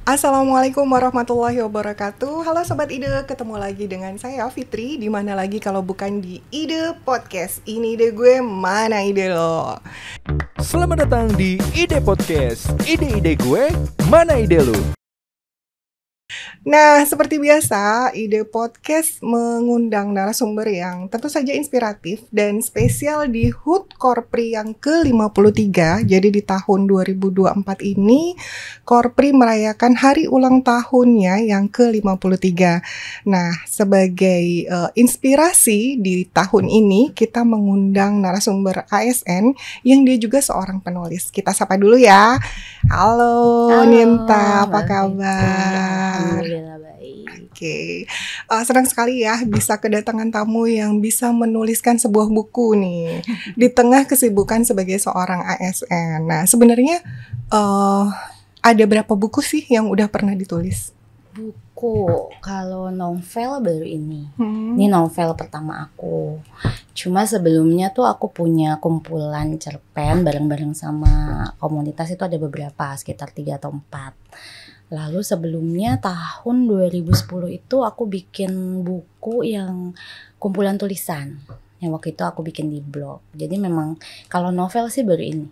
Assalamualaikum warahmatullahi wabarakatuh. Halo Sobat Ide, ketemu lagi dengan saya Fitri. Di mana lagi kalau bukan di Ide Podcast. Ini ide gue, mana ide lo? Selamat datang di Ide Podcast. Ide-ide gue, mana ide lu? Nah, seperti biasa, Ide Podcast mengundang narasumber yang tentu saja inspiratif dan spesial di HUT Korpri yang ke-53. Jadi di tahun 2024 ini, Korpri merayakan hari ulang tahunnya yang ke-53. Nah, sebagai inspirasi di tahun ini, kita mengundang narasumber ASN yang dia juga seorang penulis. Kita sapa dulu ya. Halo Ninta, apa kabar? Alhamdulillah baik. Oke, senang sekali ya bisa kedatangan tamu yang bisa menuliskan sebuah buku nih di tengah kesibukan sebagai seorang ASN. Nah, sebenarnya ada berapa buku sih yang udah pernah ditulis? Buku, kalau novel baru ini. Ini novel pertama aku. Cuma sebelumnya tuh aku punya kumpulan cerpen bareng-bareng sama komunitas, itu ada beberapa, sekitar 3 atau 4. Lalu sebelumnya tahun 2010 itu aku bikin buku yang kumpulan tulisan. Yang waktu itu aku bikin di blog. Jadi memang kalau novel sih baru ini.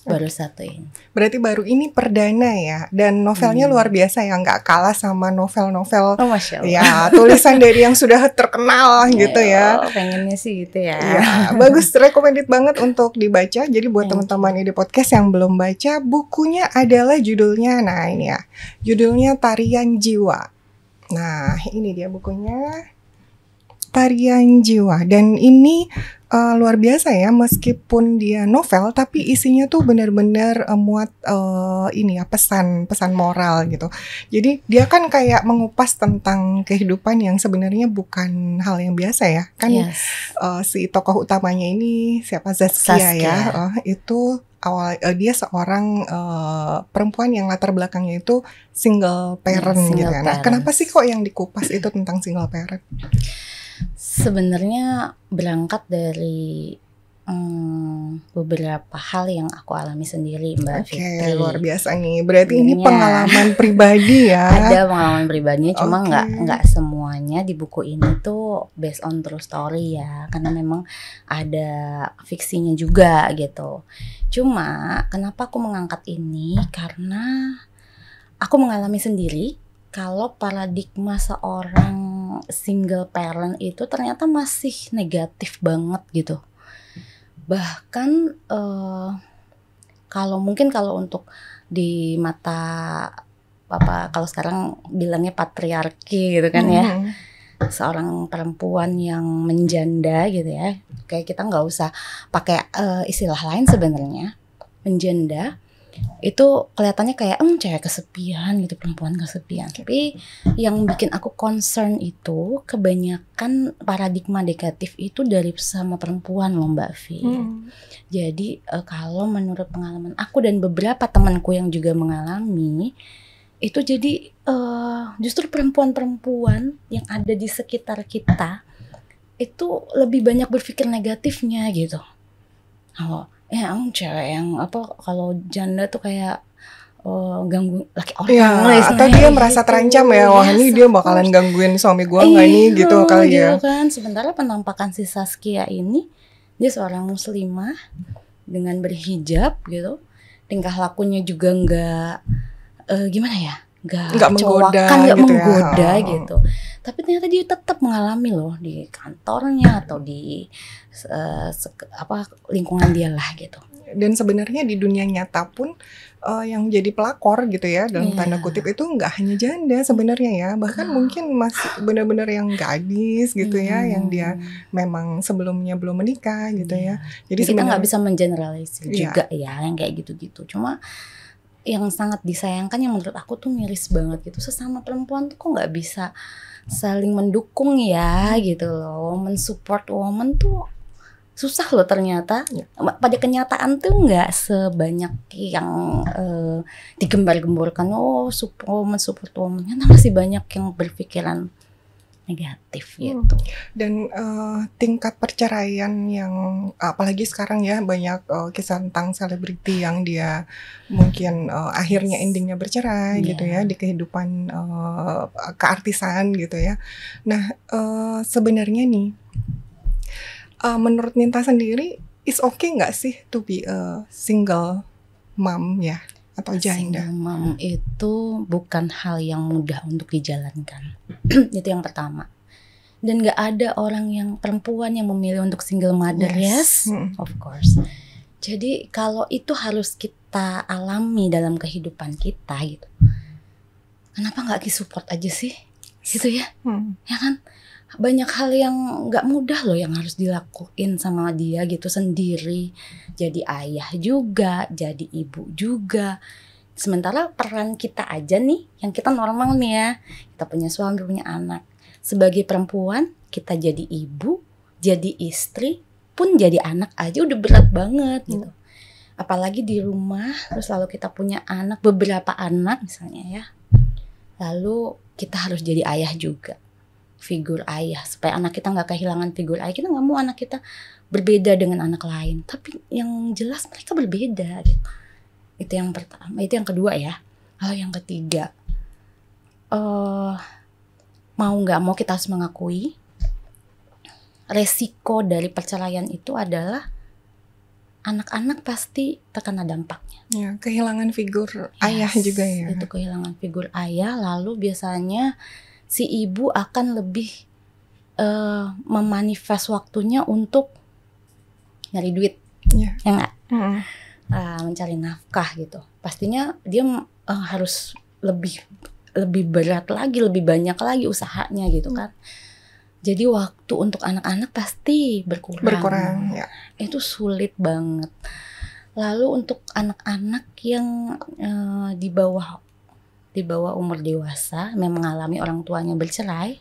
Baru satu ini. Berarti baru ini perdana ya. Dan novelnya luar biasa ya, nggak kalah sama novel-novel Masya Allah. ya tulisan dari yang sudah terkenal gitu ya. Pengennya sih gitu ya. Ya, bagus, recommended banget untuk dibaca. Jadi buat teman-teman Ide Podcast yang belum baca, bukunya adalah judulnya, nah ini ya, judulnya Tarian Jiwa. Nah, ini dia bukunya, Tarian Jiwa. Dan ini luar biasa ya, meskipun dia novel, tapi isinya tuh benar-benar muat ini ya, pesan moral gitu. Jadi dia kan kayak mengupas tentang kehidupan yang sebenarnya bukan hal yang biasa ya. Kan Yes. si tokoh utamanya ini siapa, Zaskia ya, itu dia seorang perempuan yang latar belakangnya itu single parent Single gitu ya. Nah, parents. kenapa sih kok yang dikupas itu tentang single parent? Sebenarnya berangkat dari beberapa hal yang aku alami sendiri, Mbak Oke, Fitri. luar biasa nih. Berarti ini Iya. pengalaman pribadi ya. Ada pengalaman pribadinya, cuma Oke. nggak semuanya di buku ini tuh based on true story ya, karena memang ada fiksinya juga gitu. Cuma kenapa aku mengangkat ini, karena aku mengalami sendiri kalau paradigma seorang single parent itu ternyata masih negatif banget gitu. Bahkan kalau untuk di mata kalau sekarang bilangnya patriarki gitu kan ya, seorang perempuan yang menjanda gitu ya, kayak kita nggak usah pakai istilah lain sebenarnya. Menjanda itu kelihatannya kayak cewek kesepian gitu, perempuan kesepian. Tapi yang bikin aku concern itu kebanyakan paradigma negatif itu dari sama perempuan loh, Mbak Vi. Jadi kalau menurut pengalaman aku dan beberapa temanku yang juga mengalami itu, jadi justru perempuan-perempuan yang ada di sekitar kita itu lebih banyak berpikir negatifnya gitu. Cewek yang kalau janda tuh kayak ganggu laki orang. Ya, atau dia merasa terancam ya, wah ini dia bakalan gangguin suami gua nggak nih gitu kali ya. Gitu kan. Sementara penampakan si Zaskia ini, dia seorang muslimah dengan berhijab gitu, tingkah lakunya juga nggak gimana ya, Nggak menggoda cowakan, nggak gitu ya. menggoda gitu. Tapi ternyata dia tetap mengalami loh di kantornya atau di lingkungan dia lah gitu. Dan sebenarnya di dunia nyata pun yang jadi pelakor gitu ya, dalam tanda kutip, itu nggak hanya janda sebenarnya ya, bahkan mungkin masih benar-benar yang gadis gitu ya, yang dia memang sebelumnya belum menikah gitu ya. Jadi kita nggak sebenarnya bisa mengeneralisir juga ya yang kayak gitu-gitu. Cuma yang sangat disayangkan yang menurut aku tuh miris banget gitu, sesama perempuan tuh kok nggak bisa saling mendukung ya gitu loh, mensupport woman tuh susah loh ternyata. Pada kenyataan tuh nggak sebanyak yang digembar-gemborkan, support woman, ternyata masih banyak yang berpikiran negatif gitu. Dan tingkat perceraian yang apalagi sekarang ya banyak kisah tentang selebriti yang dia mungkin akhirnya endingnya bercerai gitu ya di kehidupan keartisan gitu ya. Nah sebenarnya nih menurut Ninta sendiri is okay nggak sih to be a single mom ya atau janda? Single mom itu bukan hal yang mudah untuk dijalankan. Itu yang pertama. Dan gak ada orang yang perempuan yang memilih untuk single mother. Yes, of course. Jadi kalau itu harus kita alami dalam kehidupan kita gitu, kenapa gak support aja sih? Gitu ya. Ya kan? Banyak hal yang gak mudah loh yang harus dilakuin sama dia gitu sendiri. Jadi ayah juga, jadi ibu juga. Sementara peran kita aja nih, yang kita normal nih ya, kita punya suami, punya anak. Sebagai perempuan, kita jadi ibu, jadi istri, pun jadi anak aja udah berat banget gitu. Apalagi di rumah, terus lalu kita punya anak, beberapa anak misalnya ya. Lalu kita harus jadi ayah juga. Figur ayah, supaya anak kita gak kehilangan figur ayah. Kita gak mau anak kita berbeda dengan anak lain, tapi yang jelas mereka berbeda gitu. Itu yang pertama. Itu yang kedua ya. Lalu yang ketiga, mau gak mau kita harus mengakui resiko dari perceraian itu adalah anak-anak pasti terkena dampaknya. Ya, kehilangan figur ayah juga ya. Itu kehilangan figur ayah. Lalu biasanya si ibu akan lebih memanifest waktunya untuk nyari duit, ya nggak? Mencari nafkah gitu. Pastinya dia harus lebih berat lagi, lebih banyak lagi usahanya gitu kan. Jadi waktu untuk anak-anak pasti berkurang ya. Itu sulit banget. Lalu untuk anak-anak yang di bawah umur dewasa memang mengalami orang tuanya bercerai,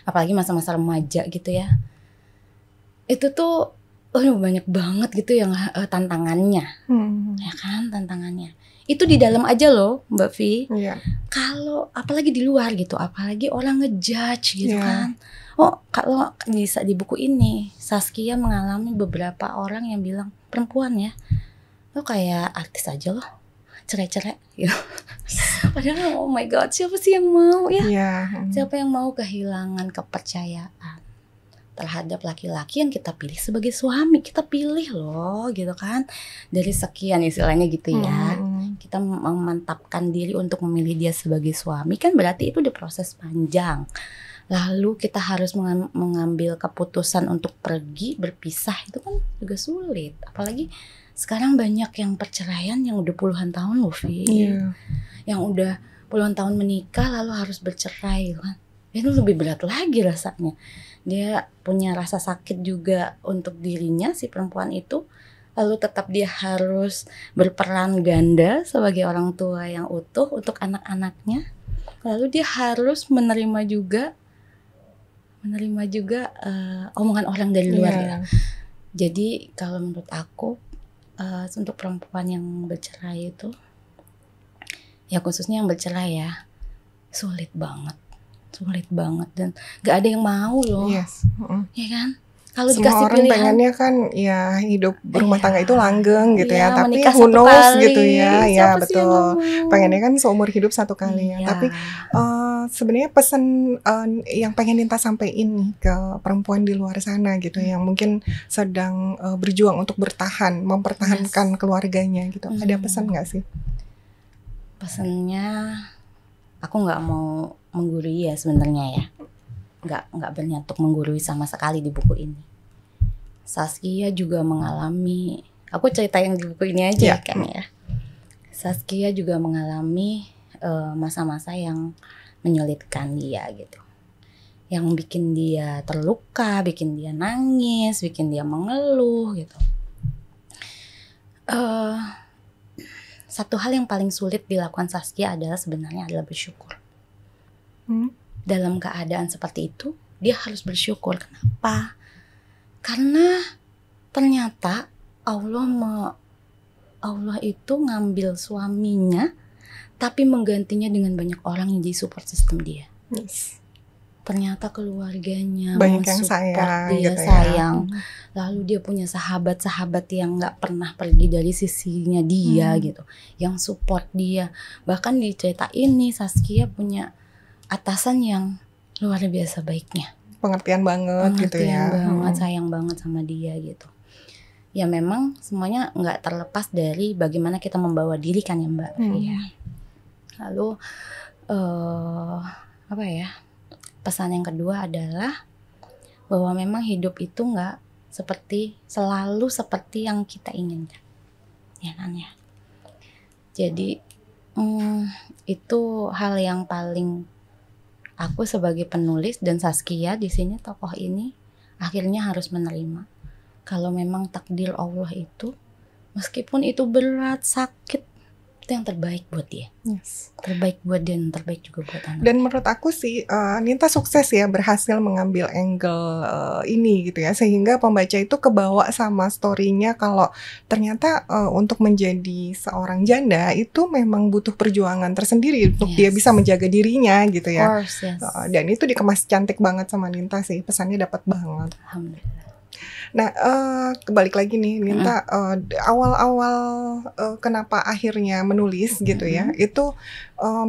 apalagi masa-masa remaja gitu ya, itu tuh banyak banget gitu yang tantangannya, ya kan, tantangannya itu di dalam aja loh Mbak Vi. Kalau apalagi di luar gitu, apalagi orang ngejudge gitu kan. Kalau bisa di buku ini Saskia mengalami beberapa orang yang bilang, perempuan ya, lo kayak artis aja loh, cerai-cerai gitu. Padahal oh my god, siapa sih yang mau ya? Siapa yang mau kehilangan kepercayaan terhadap laki-laki yang kita pilih sebagai suami? Kita pilih loh gitu kan. Dari sekian istilahnya gitu ya. Kita memantapkan diri untuk memilih dia sebagai suami, kan berarti itu udah proses panjang. Lalu kita harus mengambil keputusan untuk pergi, berpisah, itu kan juga sulit. Apalagi sekarang banyak yang perceraian yang udah puluhan tahun loh Vi. Yang udah puluhan tahun menikah lalu harus bercerai kan. Itu lebih berat lagi rasanya. Dia punya rasa sakit juga untuk dirinya si perempuan itu. Lalu tetap dia harus berperan ganda sebagai orang tua yang utuh untuk anak-anaknya. Lalu dia harus menerima juga omongan orang dari luar ya. Jadi kalau menurut aku untuk perempuan yang bercerai itu, ya khususnya yang bercerai ya, sulit banget dan gak ada yang mau loh. Ya kan? Kalau semua orang pilihan, pengennya kan ya hidup berumah tangga itu langgeng gitu ya, tapi who knows gitu ya. Ya betul, pengennya kan seumur hidup satu kali ya. Tapi sebenarnya pesan yang pengen Ninta sampaikan ke perempuan di luar sana gitu, yang mungkin sedang berjuang untuk bertahan, mempertahankan keluarganya gitu, ada pesan nggak sih? Pesannya, aku nggak mau menggurui ya sebenarnya ya, nggak berniat untuk menggurui sama sekali di buku ini. Saskia juga mengalami, aku cerita yang di buku ini aja kan ya. Saskia juga mengalami masa-masa yang menyulitkan dia gitu, yang bikin dia terluka, bikin dia nangis, bikin dia mengeluh gitu. Satu hal yang paling sulit dilakukan Saskia sebenarnya adalah bersyukur. Dalam keadaan seperti itu, dia harus bersyukur. Kenapa? Karena ternyata Allah itu ngambil suaminya, tapi menggantinya dengan banyak orang yang jadi support system dia. ternyata keluarganya banyak yang mensupport sayang dia, gitu ya. sayang. Lalu dia punya sahabat-sahabat yang nggak pernah pergi dari sisinya dia gitu, yang support dia. Bahkan di cerita ini Saskia punya atasan yang luar biasa baiknya, Pengertian banget gitu ya. pengertian banget, sayang banget sama dia gitu. Ya memang semuanya nggak terlepas dari bagaimana kita membawa diri kan ya Mbak. Ya. Lalu apa ya? Pesan yang kedua adalah bahwa memang hidup itu nggak selalu seperti yang kita inginkan, ya kan ya. Jadi itu hal yang paling aku sebagai penulis dan Saskia di sini tokoh ini akhirnya harus menerima kalau memang takdir Allah itu meskipun itu berat, sakit, itu yang terbaik buat dia. Yes. Terbaik buat dia dan terbaik juga buat anak. Dan menurut aku sih Ninta sukses ya berhasil mengambil angle ini gitu ya, sehingga pembaca itu kebawa sama story-nya kalau ternyata untuk menjadi seorang janda itu memang butuh perjuangan tersendiri untuk dia bisa menjaga dirinya gitu ya. Of course, yes. Dan itu dikemas cantik banget sama Ninta sih, pesannya dapat banget. Alhamdulillah. Nah, kebalik lagi nih, Ninta awal-awal kenapa akhirnya menulis gitu ya, itu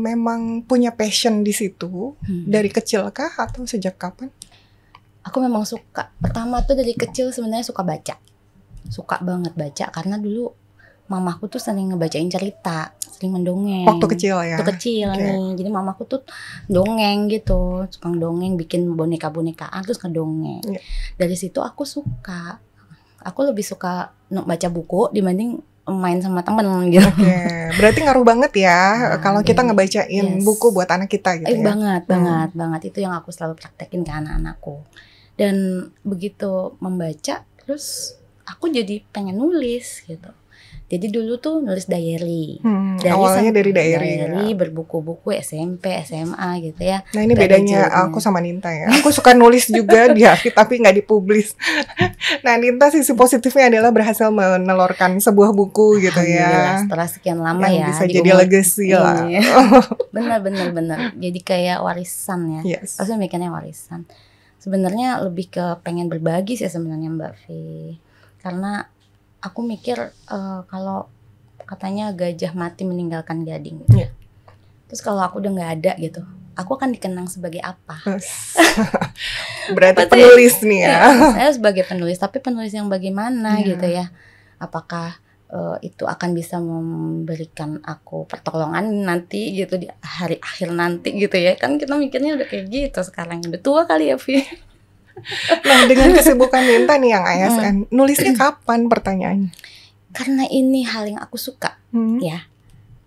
memang punya passion di situ dari kecil kah atau sejak kapan? Aku memang suka. Pertama tuh dari kecil sebenarnya suka baca, suka banget baca karena dulu mamaku tuh sering ngebacain cerita, sering mendongeng. Waktu kecil ya? Waktu kecil nih, jadi mamaku tuh dongeng gitu, suka dongeng, bikin boneka-bonekaan terus ngedongeng. Dari situ aku suka. Aku lebih suka baca buku dibanding main sama temen gitu. Berarti ngaruh banget ya kalau kita ngebacain buku buat anak kita gitu ya? Banget. Itu yang aku selalu praktekin ke anak-anakku. Dan begitu membaca, terus aku jadi pengen nulis gitu. Jadi dulu tuh nulis diary. Awalnya dari diary ya. Berbuku-buku SMP, SMA gitu ya. Nah ini bedanya aku sama Ninta ya. Aku suka nulis juga di diary tapi nggak dipublis. Nah Ninta sisi positifnya adalah berhasil menelurkan sebuah buku gitu ya. Setelah sekian lama yang bisa jadi legacy lah. Bener. Jadi kayak warisan ya. Yes. Aku mikirnya warisan. Sebenarnya lebih ke pengen berbagi sih sebenarnya Mbak Vi. Karena aku mikir kalau katanya gajah mati meninggalkan gading gitu. Terus kalau aku udah nggak ada gitu, aku akan dikenang sebagai apa? Berarti penulis nih ya. Saya sebagai penulis, tapi penulis yang bagaimana gitu ya? Apakah itu akan bisa memberikan aku pertolongan nanti gitu di hari akhir nanti gitu ya? Kan kita mikirnya udah kayak gitu sekarang, udah tua kali ya Vi. Nah dengan kesibukan Ninta nih yang ASN, nulisnya kapan pertanyaannya? Karena ini hal yang aku suka ya.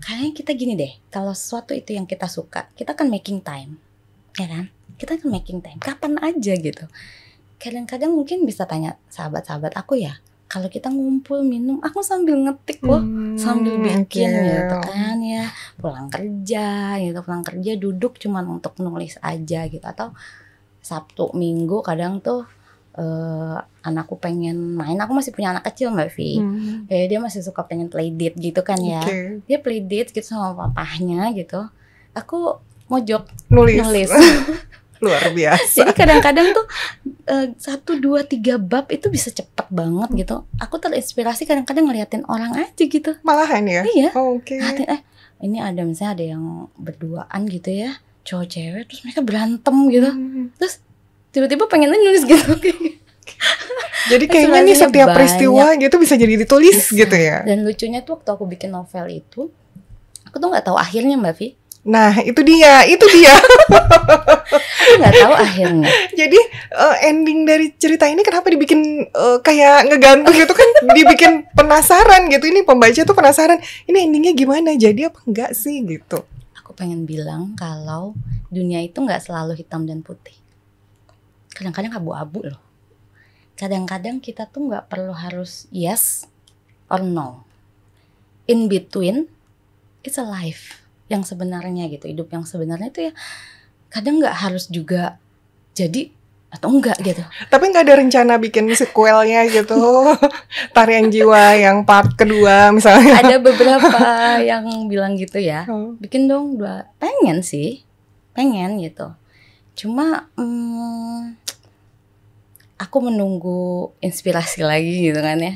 Kayaknya kita gini deh, kalau sesuatu itu yang kita suka, kita kan making time, ya kan? Kita kan making time, kapan aja gitu. Kadang-kadang mungkin bisa tanya sahabat-sahabat aku ya, kalau kita ngumpul minum, aku sambil ngetik loh, sambil bikin gitu kan ya. Pulang kerja duduk cuman untuk nulis aja gitu. Atau Sabtu Minggu kadang tuh anakku pengen main, aku masih punya anak kecil Mbak Vi, dia masih suka pengen play date gitu kan ya, dia play date gitu sama papahnya gitu, aku mojok nulis. Luar biasa. Jadi kadang-kadang tuh 1, 2, 3 bab itu bisa cepet banget gitu. Aku terinspirasi kadang-kadang ngeliatin orang aja gitu. Malahan ya? Iya. Ngeliatin, ini ada misalnya ada yang berduaan gitu ya, cowok cewek, terus mereka berantem gitu, terus tiba-tiba pengennya nulis gitu. Jadi kayaknya nih setiap peristiwa gitu bisa jadi ditulis gitu ya. Dan lucunya tuh waktu aku bikin novel itu, aku tuh nggak tahu akhirnya Mbak Vi. Nah itu dia. Aku nggak tahu akhirnya. Jadi ending dari cerita ini kenapa dibikin kayak ngegantung gitu kan? Dibikin penasaran gitu. Ini pembaca tuh penasaran. Ini endingnya gimana? Jadi apa enggak sih gitu? Aku pengen bilang kalau dunia itu nggak selalu hitam dan putih. Kadang-kadang abu-abu loh. Kadang-kadang kita tuh nggak perlu harus yes or no. In between, it's a life yang sebenarnya gitu. Hidup yang sebenarnya itu ya kadang nggak harus juga jadi atau enggak gitu. Tapi nggak ada rencana bikin sequelnya gitu. Tarian Jiwa yang part kedua misalnya. Ada beberapa yang bilang gitu ya. Bikin dong 2. Pengen gitu. Cuma aku menunggu inspirasi lagi gitu kan ya.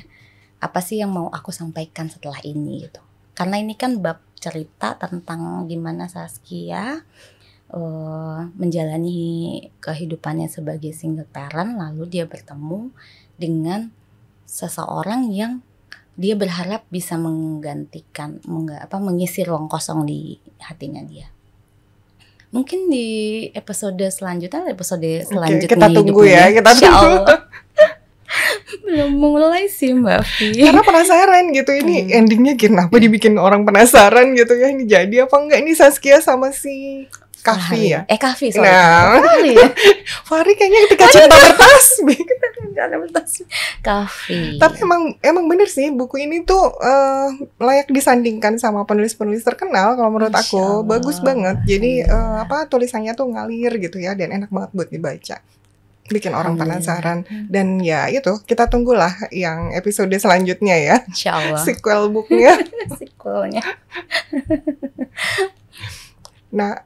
Apa sih yang mau aku sampaikan setelah ini gitu. Karena ini kan bab cerita tentang gimana Saskia menjalani kehidupannya sebagai single parent, lalu dia bertemu dengan seseorang yang dia berharap bisa menggantikan, mengisi ruang kosong di hatinya dia. Mungkin di episode selanjutnya, Kita tunggu ya, kita tunggu. Belum mulai sih Mbak Vi. Karena penasaran gitu, ini endingnya kenapa dibikin orang penasaran gitu ya. Ini jadi apa enggak ini Saskia sama si Kahfi ya? Kahfi, sorry. Nah, Fahri ya? Fahri kayaknya ketika cinta bertasbih. Kahfi. Tapi emang bener sih, buku ini tuh layak disandingkan sama penulis-penulis terkenal kalau menurut Masya aku. Allah. Bagus banget. Jadi tulisannya tuh ngalir gitu ya, dan enak banget buat dibaca. Bikin orang penasaran. Dan ya itu, kita tunggulah yang episode selanjutnya ya. Insya Allah. Sequel booknya. Sequelnya. Nah,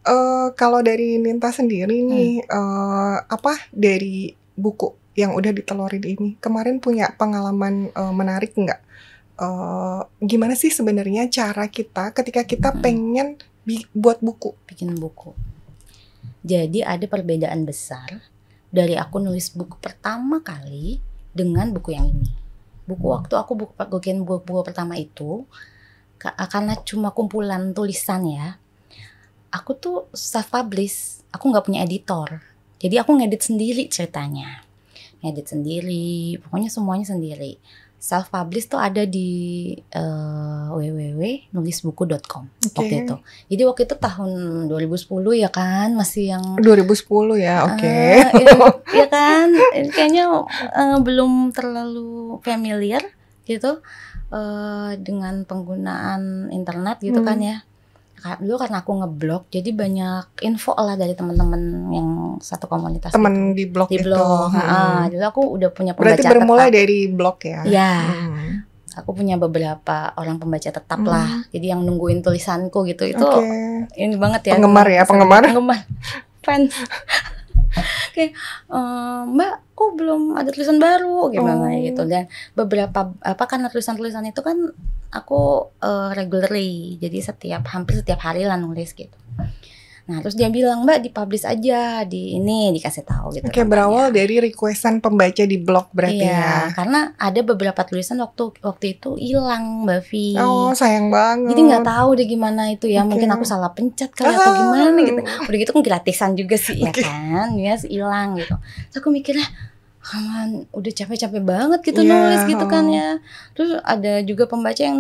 kalau dari Ninta sendiri nih, dari buku yang udah ditelorin ini, kemarin punya pengalaman menarik nggak? Gimana sih sebenarnya cara kita ketika kita pengen buat buku? Bikin buku. Jadi ada perbedaan besar dari aku nulis buku pertama kali dengan buku yang ini. Waktu aku bikin buku pertama itu, karena cuma kumpulan tulisan ya, aku tuh self-publish, aku nggak punya editor. Jadi aku ngedit sendiri ceritanya. Ngedit sendiri, pokoknya semuanya sendiri. Self-publish tuh ada di www.nulisbuku.com waktu itu. Jadi waktu itu tahun 2010 ya kan, masih yang 2010 ya, oke. Ya kan, kayaknya belum terlalu familiar gitu dengan penggunaan internet gitu kan ya. Dulu karena aku ngeblog, jadi banyak info lah dari teman-teman yang satu komunitas. Teman di blog itu. Dulu aku udah punya pembaca tetap. Berarti bermulai dari blog ya? Ya, aku punya beberapa orang pembaca tetap lah. Jadi yang nungguin tulisanku gitu, itu ini banget ya. Penggemar. Fans. Kayak Mbak, kok belum ada tulisan baru gimana gitu. Dan beberapa karena tulisan-tulisan itu kan aku regularly, jadi hampir setiap hari lah nulis gitu. Nah terus dia bilang, Mbak dipublish aja di ini, dikasih tahu gitu. Berawal dari requestan pembaca di blog berarti ya. Karena ada beberapa tulisan waktu itu hilang Mbak Vi. Oh sayang banget. Jadi nggak tahu deh gimana itu ya. Mungkin aku salah pencet kali atau gimana gitu. Udah gitu kan gratisan juga sih ya kan, ya hilang gitu. Terus aku mikirnya, udah capek-capek banget gitu nulis gitu kan ya. Terus ada juga pembaca yang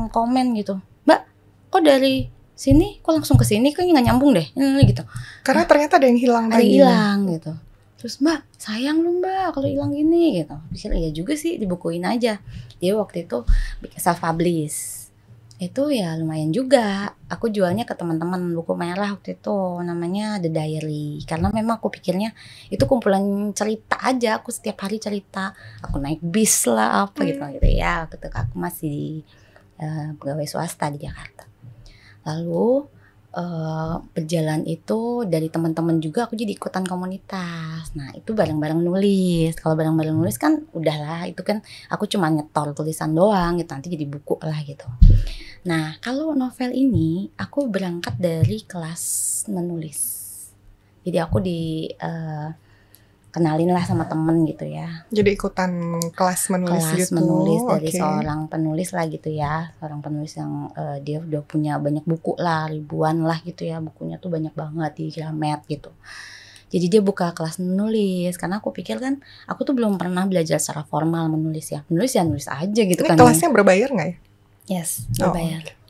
komen gitu, Mbak kok dari sini kok langsung ke sini, kayaknya nggak nyambung deh gitu. Karena ternyata ada yang hilang Ada yang hilang gitu. Terus Mbak sayang lu Mbak kalau hilang gini gitu. Pikir iya juga sih, dibukuin aja. Dia waktu itu self publish. Itu ya lumayan juga. Aku jualnya ke teman-teman buku merah waktu itu, namanya The Diary. Karena memang aku pikirnya itu kumpulan cerita aja. Aku setiap hari cerita. Aku naik bis lah gitu ya. Waktu itu aku masih di pegawai swasta di Jakarta. Lalu berjalan itu dari teman-teman juga aku jadi ikutan komunitas. Nah itu bareng-bareng nulis. Kalau bareng-bareng nulis kan udahlah, itu kan aku cuma nyetor tulisan doang gitu, nanti jadi buku lah gitu. Nah kalau novel ini aku berangkat dari kelas menulis. Jadi aku kenalin lah sama temen gitu ya. Jadi ikutan kelas menulis gitu. Menulis dari seorang penulis lah gitu ya. Seorang penulis yang dia udah punya banyak buku lah, ribuan lah gitu ya. Bukunya tuh banyak banget di Gramet gitu. Jadi dia buka kelas menulis. Karena aku pikir kan, aku tuh belum pernah belajar secara formal menulis ya. Menulis ya nulis aja gitu kan. Ini kelasnya berbayar gak ya? Yes,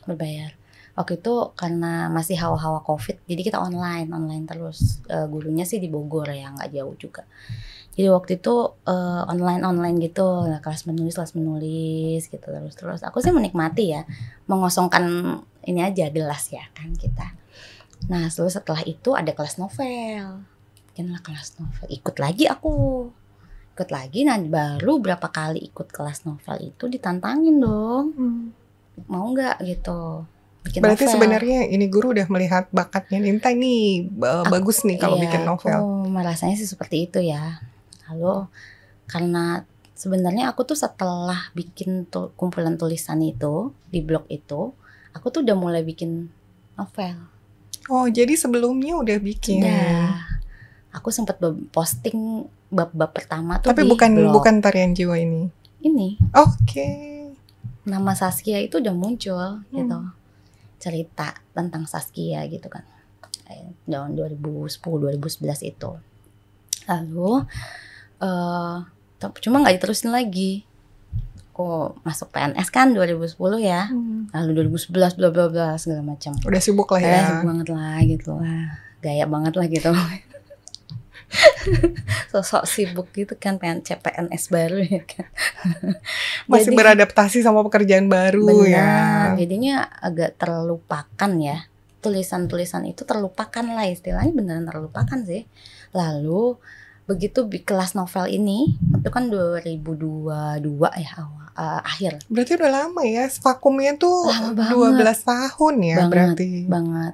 berbayar. Waktu itu karena masih hawa-hawa COVID, jadi kita online terus. Gurunya sih di Bogor ya, nggak jauh juga. Jadi waktu itu online gitu, kelas menulis gitu terus. Aku sih menikmati ya, mengosongkan ini aja gelas ya kan kita. Nah setelah itu ada kelas novel, bikinlah kelas novel. Ikut lagi, nah baru berapa kali ikut kelas novel itu ditantangin dong. Mau nggak gitu bikin Berarti novel. sebenarnya ini guru udah melihat bakatnya Ninta nih, bagus nih kalau bikin novel. Aku merasanya sih seperti itu ya. Lalu karena sebenarnya aku tuh setelah bikin kumpulan tulisan itu di blog itu, aku tuh udah mulai bikin novel. Oh, jadi sebelumnya udah bikin. Udah. Aku sempat posting bab-bab pertama tuh Tapi di blog. bukan Tarian Jiwa ini. Ini. Oke. Nama Saskia itu udah muncul gitu. Cerita tentang Saskia gitu kan. Tahun 2010-2011 itu. Lalu cuma nggak diterusin lagi. Aku masuk PNS kan 2010 ya. Lalu 2011 bla bla bla segala macam. Udah sibuk lah ya. Sibuk banget lah gitu. Gaya banget lah gitu. Sosok sibuk gitu kan, pengen CPNS baru ya kan. Masih beradaptasi sama pekerjaan baru ya. Jadinya agak terlupakan ya. Tulisan-tulisan itu terlupakan lah istilahnya, beneran terlupakan sih. Lalu begitu kelas novel ini itu kan 2022 ya akhir. Berarti udah lama ya, vakumnya tuh lama 12 tahun ya berarti. Banget.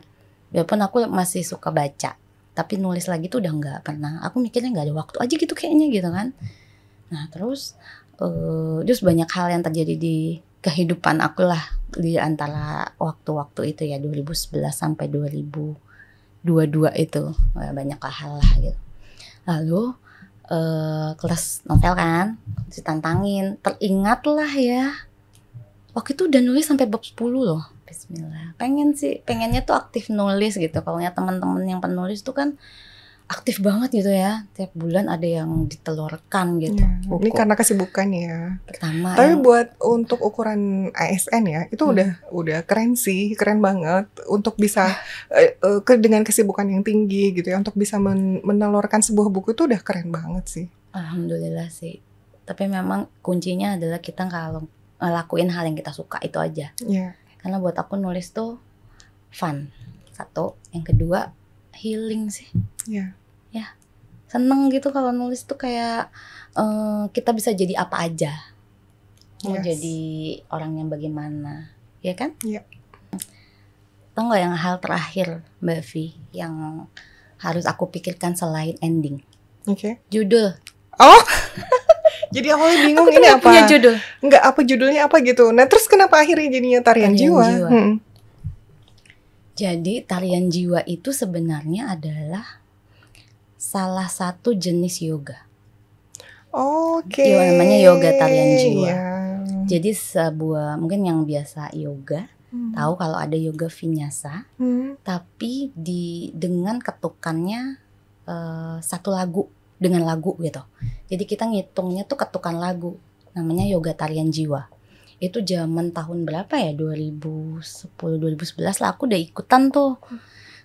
Biarpun aku masih suka baca, tapi nulis lagi tuh udah nggak pernah. Aku mikirnya nggak ada waktu aja gitu kayaknya gitu kan. Nah terus banyak hal yang terjadi di kehidupan aku lah di antara waktu-waktu itu ya 2011 sampai 2022 itu banyak hal lah gitu. Lalu kelas novel kan ditantangin, teringat lah ya. Waktu itu udah nulis sampai bab 10 loh. Bismillah. Pengennya tuh aktif nulis gitu. Kalau teman-teman yang penulis tuh kan aktif banget gitu ya. Tiap bulan ada yang ditelurkan gitu. Ya, ini karena kesibukan ya. Pertama. Tapi buat untuk ukuran ASN ya, itu udah keren sih, keren banget untuk bisa dengan kesibukan yang tinggi gitu ya, untuk bisa menelurkan sebuah buku itu udah keren banget sih. Alhamdulillah sih. Tapi memang kuncinya adalah kita kalau ngelakuin hal yang kita suka itu aja. Yeah. Karena buat aku nulis tuh fun. Satu, yang kedua healing sih. Yeah. Ya, seneng gitu kalau nulis tuh kayak kita bisa jadi apa aja. Mau jadi orang yang bagaimana, ya kan? Iya. Tahu nggak yang hal terakhir Mbak Vi yang harus aku pikirkan selain ending? Oke. Judul. Oh. Jadi awalnya bingung ini apa? Punya judul. Enggak, apa judulnya apa gitu. Nah, terus kenapa akhirnya jadinya Tarian Jiwa? Jadi Tarian Jiwa itu sebenarnya adalah salah satu jenis yoga. Oke. Namanya yoga Tarian Jiwa. Yeah. Jadi sebuah, mungkin yang biasa yoga tahu kalau ada yoga vinyasa, tapi dengan ketukannya satu lagu dengan lagu gitu. Jadi kita ngitungnya tuh ketukan lagu. Namanya yoga Tarian Jiwa. Itu zaman tahun berapa ya? 2010 2011 lah aku udah ikutan tuh.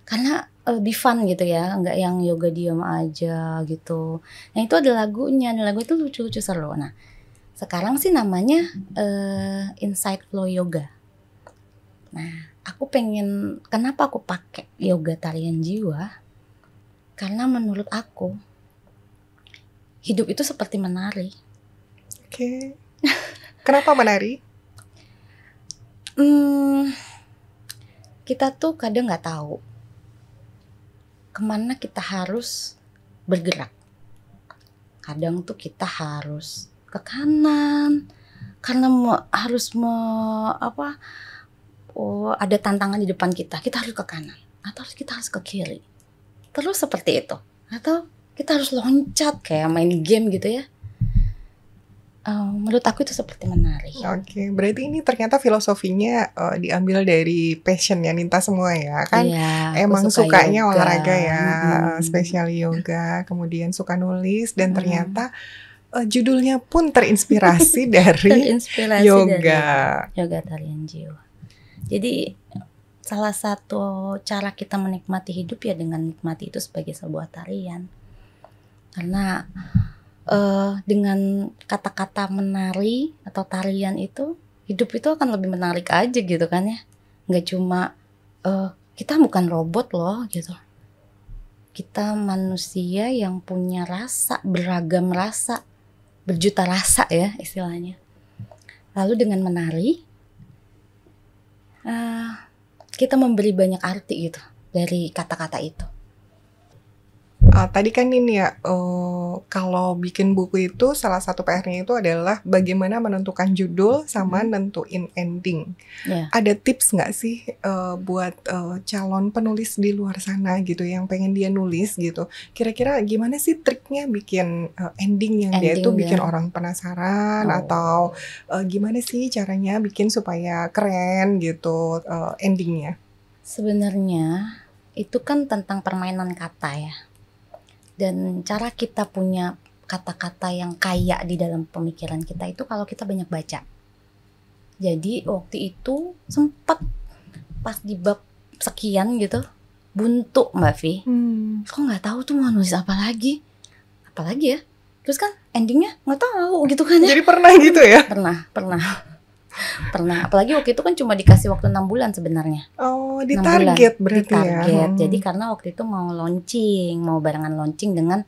Karena lebih fun gitu ya, nggak yang yoga diam aja gitu. Nah itu ada lagunya, lagu itu lucu-lucu seru. Nah sekarang sih namanya Insight Flow Yoga. Nah aku kenapa aku pakai yoga Tarian Jiwa? Karena menurut aku hidup itu seperti menari. Oke. Kenapa menari? Kita tuh kadang nggak tahu kemana kita harus bergerak. Kadang tuh kita harus ke kanan karena ada tantangan di depan kita harus ke kanan atau kita harus ke kiri. Terus seperti itu. Atau kita harus loncat kayak main game gitu ya. Menurut aku itu seperti menari. Oke, berarti ini ternyata filosofinya diambil dari passionnya Ninta semua ya kan? Iya, emang sukanya yoga. Olahraga ya, spesial yoga, kemudian suka nulis dan ternyata judulnya pun terinspirasi dari yoga. Dari yoga Tarian Jiwa. Jadi salah satu cara kita menikmati hidup ya dengan nikmati itu sebagai sebuah tarian. Karena dengan kata-kata menari atau tarian itu hidup itu akan lebih menarik aja gitu kan ya. Nggak cuma kita bukan robot loh gitu. Kita manusia yang punya rasa, beragam rasa, berjuta rasa ya istilahnya. Lalu dengan menari kita memberi banyak arti gitu dari kata-kata itu. Tadi kan ini ya, kalau bikin buku itu salah satu PR-nya itu adalah bagaimana menentukan judul sama nentuin ending. Ya. Ada tips nggak sih buat calon penulis di luar sana gitu yang pengen dia nulis gitu? Kira-kira gimana sih triknya bikin ending yang dia itu bikin orang penasaran atau gimana sih caranya bikin supaya keren gitu endingnya? Sebenarnya itu kan tentang permainan kata ya. Dan cara kita punya kata-kata yang kaya di dalam pemikiran kita itu kalau kita banyak baca. Jadi waktu itu sempat pas di bab sekian gitu buntu Mbak Vi. Kok nggak tahu tuh mau nulis apa lagi ya. Terus kan endingnya nggak tahu gitu kan ya. Jadi pernah gitu ya? Pernah. Apalagi waktu itu kan cuma dikasih waktu 6 bulan sebenarnya. Oh, ditarget berarti ya. Jadi karena waktu itu mau barengan launching dengan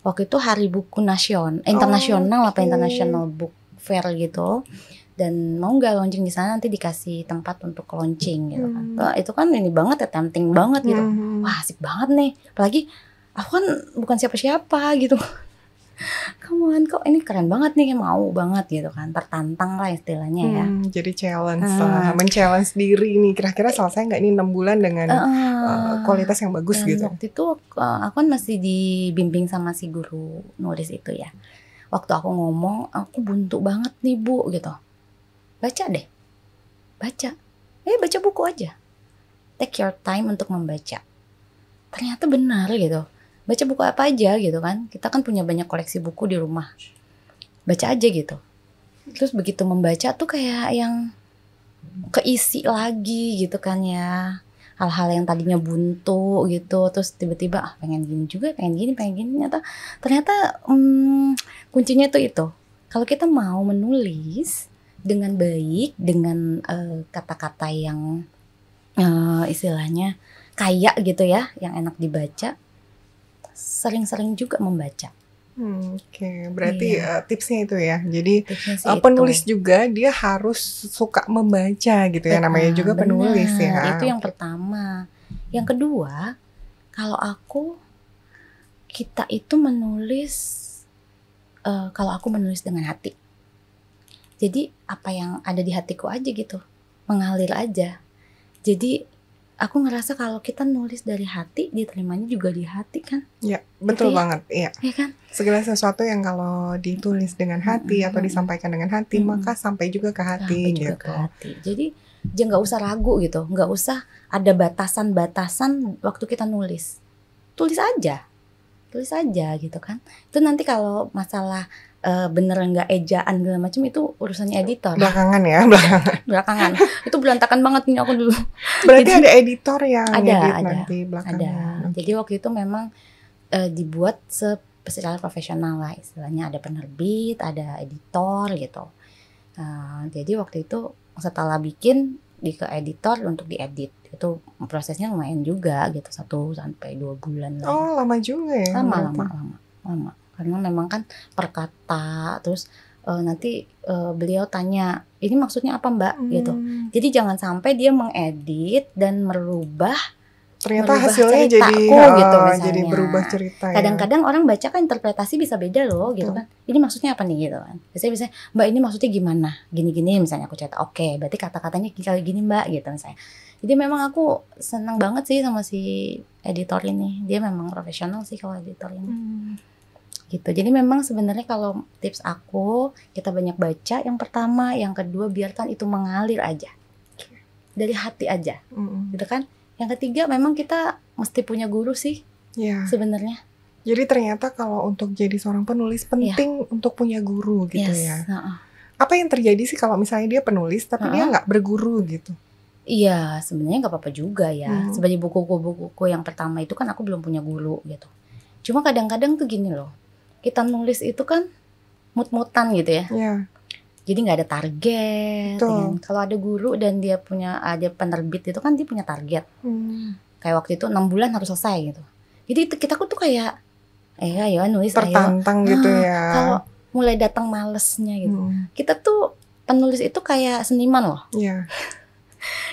waktu itu Hari Buku Internasional apa International Book Fair gitu. Dan mau nggak launching di sana nanti dikasih tempat untuk launching gitu kan. Nah, itu kan ini banget ya, tempting banget gitu. Wah, asik banget nih. Apalagi aku kan bukan siapa-siapa gitu. Come on, kok ini keren banget nih, mau banget gitu kan, tertantang lah istilahnya ya. Jadi challenge lah, men-challenge diri nih, kira-kira selesai nggak ini 6 bulan dengan kualitas yang bagus gitu. Waktu itu aku kan masih dibimbing sama si guru nulis itu ya. Waktu aku ngomong, aku buntu banget nih Bu gitu. Baca buku aja. Take your time untuk membaca. Ternyata benar gitu. Baca buku apa aja gitu kan. Kita kan punya banyak koleksi buku di rumah. Baca aja gitu. Terus begitu membaca tuh kayak yang keisi lagi gitu kan ya. Hal-hal yang tadinya buntu gitu. Terus tiba-tiba pengen gini. Ternyata kuncinya tuh itu. Kalau kita mau menulis dengan baik, dengan kata-kata yang istilahnya kaya gitu ya, yang enak dibaca, sering-sering juga membaca. Oke. Berarti tipsnya itu ya. Jadi penulis juga dia harus suka membaca gitu ya. Namanya juga penulis ya. Itu yang pertama. Yang kedua, kalau kita itu menulis, kalau aku menulis dengan hati. Jadi apa yang ada di hatiku aja gitu, mengalir aja. Jadi aku ngerasa kalau kita nulis dari hati, diterimanya juga di hati kan? Ya, betul gitu banget. Iya. Ya kan? Segala sesuatu yang kalau ditulis dengan hati atau disampaikan dengan hati, maka sampai juga ke hati gitu. Ke hati. Jadi jangan nggak usah ragu gitu, nggak usah ada batasan-batasan waktu kita nulis. Tulis aja gitu kan. Itu nanti kalau masalah beneran nggak ejaan segala macam itu urusannya editor. Belakangan. Itu berantakan banget nih aku dulu. Berarti ada editor yang ada nanti belakangan. Jadi waktu itu memang dibuat secara profesional lah istilahnya, ada penerbit, ada editor gitu. Jadi waktu itu setelah bikin ke editor untuk diedit, itu prosesnya lumayan juga gitu, 1 sampai 2 bulan lah. Oh, lama juga ya? Lama. Karena memang kan per kata, terus nanti beliau tanya, ini maksudnya apa Mbak gitu. Jadi jangan sampai dia mengedit dan merubah hasilnya jadi berubah cerita. Kadang-kadang orang baca kan interpretasi bisa beda loh gitu kan. Ini maksudnya apa nih gitu kan. Biasanya Mbak ini maksudnya gimana? Gini-gini misalnya aku cerita. Oke, berarti kata-katanya kayak gini Mbak gitu misalnya. Jadi memang aku senang banget sih sama si editor ini. Dia memang profesional sih kalau editor ini. Gitu. Jadi memang sebenarnya kalau tips aku, kita banyak baca yang pertama, yang kedua biarkan itu mengalir aja. Dari hati aja. Gitu kan? Yang ketiga memang kita mesti punya guru sih. Ya. Sebenarnya. Jadi ternyata kalau untuk jadi seorang penulis penting untuk punya guru gitu ya. Apa yang terjadi sih kalau misalnya dia penulis tapi dia nggak berguru gitu? Iya, sebenarnya nggak apa-apa juga ya. Sebagai buku-buku yang pertama itu kan aku belum punya guru gitu. Cuma kadang-kadang tuh gini loh. Kita nulis itu kan mut-mutan gitu ya. Jadi nggak ada target. Ya. Kalau ada guru dan dia ada penerbit itu kan dia punya target. Kayak waktu itu 6 bulan harus selesai gitu. Jadi kita tuh kayak ayo nulis tertantang gitu ya. Kalau mulai datang malesnya gitu. Kita tuh penulis itu kayak seniman loh.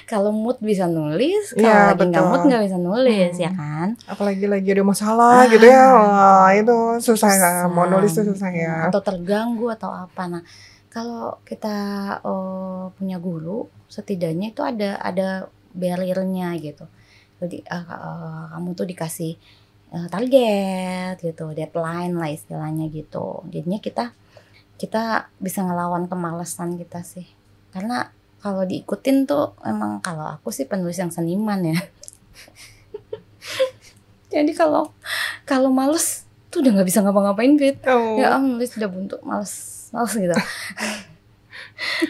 Kalau mood bisa nulis, kalau Iya, lagi nggak betul. mood nggak bisa nulis, ya kan? Apalagi lagi ada masalah gitu ya. Wah, itu susah ya. Mau nulis tuh susah ya. Atau terganggu atau apa. Nah, kalau kita punya guru, setidaknya itu ada barrier-nya gitu. Jadi kamu tuh dikasih target gitu, deadline lah istilahnya gitu. Jadinya kita bisa ngelawan kemalasan kita sih. Karena kalau diikutin tuh emang, kalau aku sih penulis yang seniman ya. Jadi kalau males tuh udah nggak bisa ngapa-ngapain, Fit. Oh. Ya nulis udah buntu, males gitu.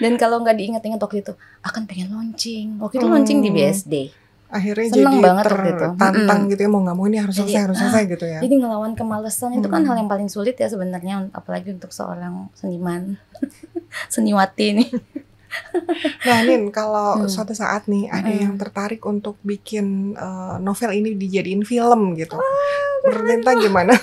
Dan kalau nggak diingat-ingat waktu itu, akan pengen launching. Waktu itu launching di BSD. Akhirnya Seneng jadi banget waktu itu. tertantang gitu ya, mau nggak mau ini harus selesai gitu ya. Jadi ngelawan kemalasan itu kan hal yang paling sulit ya sebenarnya, apalagi untuk seorang seniman, seniwati nih. Nah Nin, kalau suatu saat nih ada yang tertarik untuk bikin novel ini dijadiin film gitu, menurut Ninta gimana?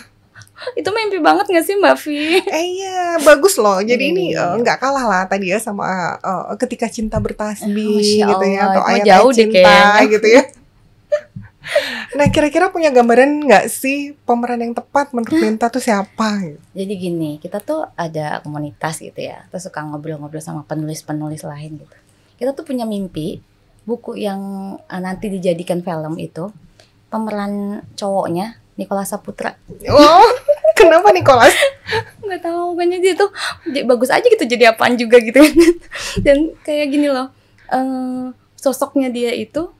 Itu mimpi banget gak sih Mbak Vi? Iya, bagus loh. Jadi ini Iya. nggak kalah lah tadi ya sama Ketika Cinta Bertasbih Masya gitu ya, Allah, atau itu mah Ayat jauh deh Cinta kayaknya. gitu ya. Nah, kira-kira punya gambaran nggak sih pemeran yang tepat menurut Ninta tuh siapa? Gitu? Jadi gini, kita tuh ada komunitas gitu ya, terus suka ngobrol-ngobrol sama penulis-penulis lain gitu. Kita tuh punya mimpi, buku yang nanti dijadikan film itu, pemeran cowoknya Nicholas Saputra. Oh, kenapa Nicholas? Nggak tahu, kayaknya dia tuh bagus aja gitu jadi apaan juga gitu. Dan kayak gini loh, sosoknya dia itu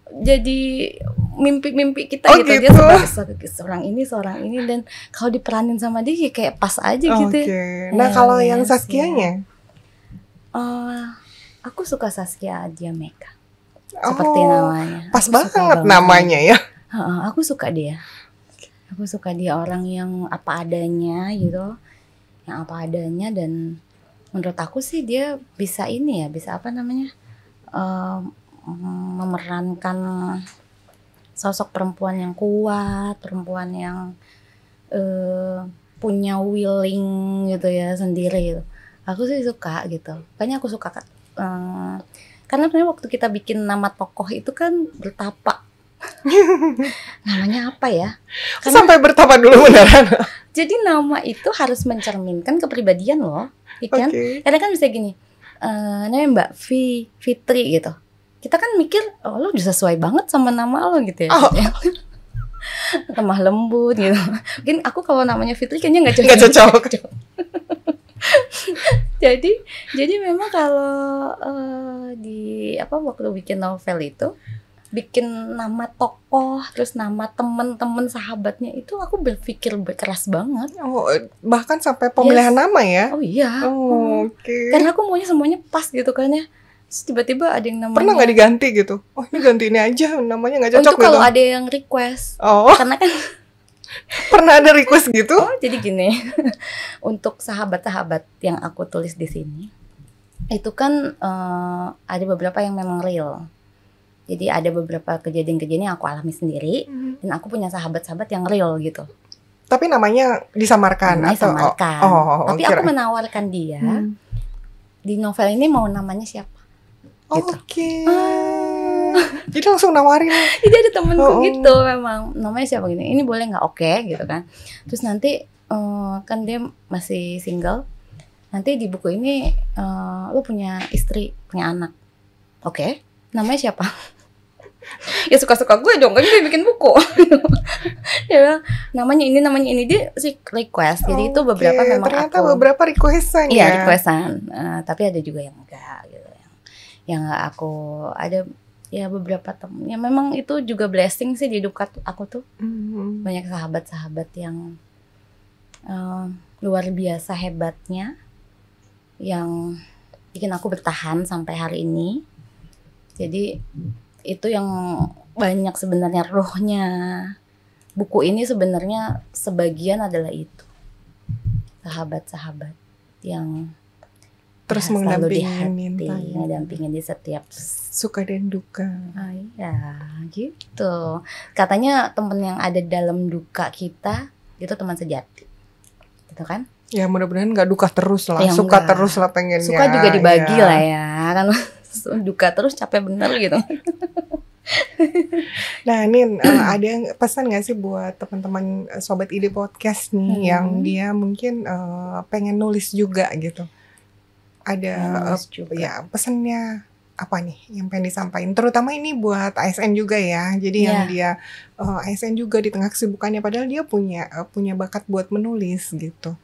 jadi mimpi-mimpi kita Oh, gitu. gitu. Dia seorang ini dan kalau diperanin sama dia ya kayak pas aja gitu. Oke. Nah, kalau yang Yes, Saskianya? Aku suka Saskia Adya Meka. Seperti namanya. Pas Aku suka banget namanya ya. Aku suka dia. Aku suka dia, orang yang apa adanya gitu. Yang apa adanya, dan menurut aku sih dia bisa ini ya, bisa apa namanya? Memerankan sosok perempuan yang kuat, perempuan yang punya willing gitu ya sendiri gitu. Aku sih suka gitu. Makanya aku suka karena sebenarnya waktu kita bikin nama tokoh itu kan bertapa. Namanya apa ya? Sampai bertapa dulu beneran. Jadi nama itu harus mencerminkan kepribadian loh, ya kan? Oke. Kadang kan bisa gini, namanya Mbak Fitri gitu. Kita kan mikir, oh lo udah sesuai banget sama nama lo gitu ya. Oh. Lemah lembut gitu. Mungkin aku kalau namanya Fitri kayaknya nggak cocok. Nggak cocok. Jadi memang kalau waktu bikin novel itu, bikin nama tokoh terus nama temen-temen sahabatnya itu aku berpikir keras banget. Oh, bahkan sampai pemilihan nama ya? Oh iya. Oh, oke. Karena aku maunya semuanya pas gitu kan ya. Terus tiba-tiba ada yang namanya. Pernah nggak diganti gitu? Oh, ini ganti ini aja, namanya nggak cocok itu gitu. kalau ada yang request. Oh, Karena kan pernah ada request gitu? jadi gini. Untuk sahabat-sahabat yang aku tulis di sini, itu kan ada beberapa yang memang real. Jadi ada beberapa kejadian-kejadian yang aku alami sendiri, dan aku punya sahabat-sahabat yang real gitu. Tapi namanya disamarkan Namanya atau samarkan. Tapi aku menawarkan dia di novel ini mau namanya siapa. Gitu. Oke. Jadi langsung nawarin. Jadi ada temenku gitu memang, namanya siapa gini, ini boleh nggak? Oke gitu kan. Terus nanti kan dia masih single. Nanti di buku ini lu punya istri, punya anak. Oke. Namanya siapa? Ya suka-suka gue dong, kan dia bikin buku. Ya namanya ini dia sih request. Jadi itu beberapa memang ternyata aku. beberapa requestan Iya, ya. requestan. Tapi ada juga yang enggak gitu. Yang enggak aku ada ya beberapa temen. Ya memang itu juga blessing sih di hidup aku tuh. Banyak sahabat-sahabat yang luar biasa hebatnya, yang bikin aku bertahan sampai hari ini. Jadi itu yang banyak sebenarnya rohnya buku ini, sebenarnya sebagian adalah itu, sahabat-sahabat yang terus selalu di mendampingin hati, ngedampingin di setiap suka dan duka. Ya gitu. Katanya temen yang ada dalam duka kita itu teman sejati, gitu kan? Ya mudah-mudahan nggak duka terus lah, Ya, suka enggak. terus lah pengennya. Suka juga dibagi ya. lah ya kan. duka terus capek bener gitu. Nah, Nin, ada yang pesan nggak sih buat teman-teman Sobat Ide Podcast nih yang dia mungkin pengen nulis juga gitu? Ada Nulis juga. ya pesannya apa nih yang pengen disampaikan? Terutama ini buat ASN juga ya. Jadi yang dia ASN juga di tengah kesibukannya, padahal dia punya bakat buat menulis gitu.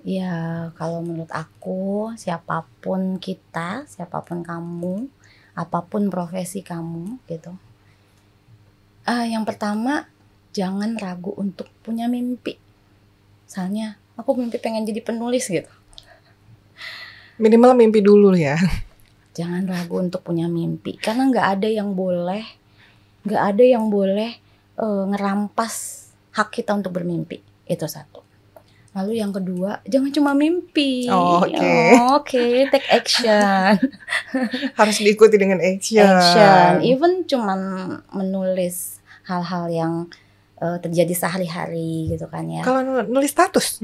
Ya, kalau menurut aku, siapapun kita, siapapun kamu, apapun profesi kamu gitu. Yang pertama, jangan ragu untuk punya mimpi. Misalnya, aku mimpi pengen jadi penulis gitu. Minimal mimpi dulu ya. Jangan ragu untuk punya mimpi, karena nggak ada yang boleh ngerampas hak kita untuk bermimpi. Itu satu. Lalu yang kedua, jangan cuma mimpi. Oke, take action. Harus diikuti dengan action. Even cuman menulis hal-hal yang terjadi sehari-hari gitu kan ya. Kalau nulis status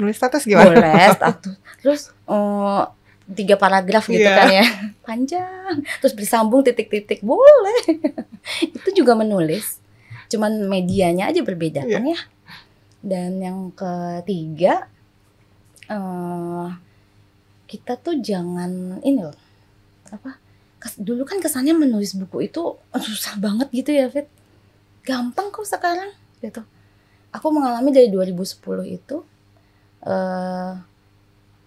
gimana? Boleh status. Terus 3 paragraf gitu kan ya, panjang. Terus bersambung titik-titik, boleh. Itu juga menulis. Cuman medianya aja berbeda kan ya. Dan yang ketiga, kita tuh jangan ini loh, dulu kan kesannya menulis buku itu susah banget gitu ya, Fit. Gampang kok sekarang gitu. Aku mengalami dari 2010 itu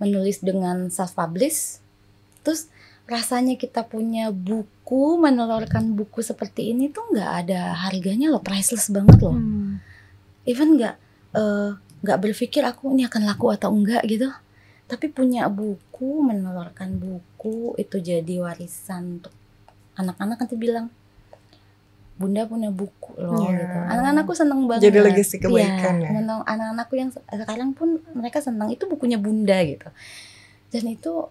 menulis dengan self-publish. Terus rasanya kita punya buku, menelurkan buku seperti ini tuh nggak ada harganya loh, priceless banget loh. Even nggak berpikir aku ini akan laku atau enggak gitu, tapi punya buku, menelurkan buku itu jadi warisan untuk anak-anak. Nanti bilang, Bunda punya buku loh gitu. Anak-anakku seneng banget. Jadi legasi kebaikan ya. Anak-anakku yang sekarang pun mereka senang itu bukunya Bunda gitu. Dan itu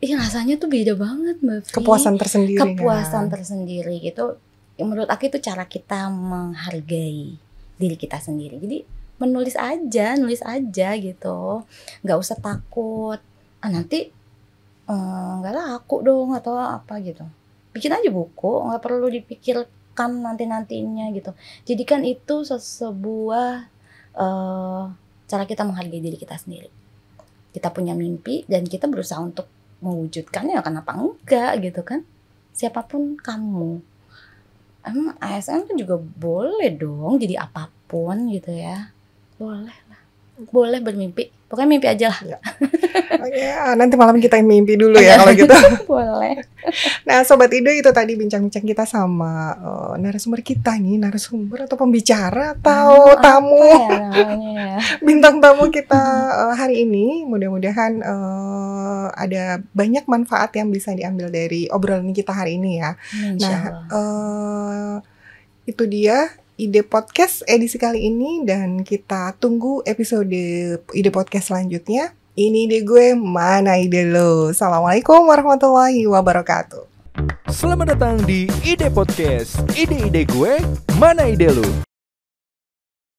rasanya tuh beda banget, Mbak Fi. Kepuasan tersendiri gitu. Menurut aku itu cara kita menghargai diri kita sendiri. Jadi nulis aja gitu, nggak usah takut nanti nggak laku dong atau apa gitu. Bikin aja buku, nggak perlu dipikirkan nantinya gitu. Jadikan itu sebuah cara kita menghargai diri kita sendiri. Kita punya mimpi dan kita berusaha untuk mewujudkannya, kenapa enggak gitu kan. Siapapun kamu, ASN kan juga boleh dong jadi apapun gitu ya. Boleh bermimpi. Pokoknya mimpi aja lah. Oke, nanti malam kita mimpi dulu ya kalau gitu. Boleh. Nah, Sobat Ide, itu tadi bincang-bincang kita sama narasumber kita nih, narasumber atau pembicara atau tamu. Bintang tamu kita hari ini. Mudah-mudahan ada banyak manfaat yang bisa diambil dari obrolan kita hari ini ya. Nah, itu dia Ide Podcast edisi kali ini, dan kita tunggu episode Ide Podcast selanjutnya. Ini ide gue, mana ide lo? Assalamualaikum warahmatullahi wabarakatuh. Selamat datang di Ide Podcast. Ide-ide gue, mana ide lo?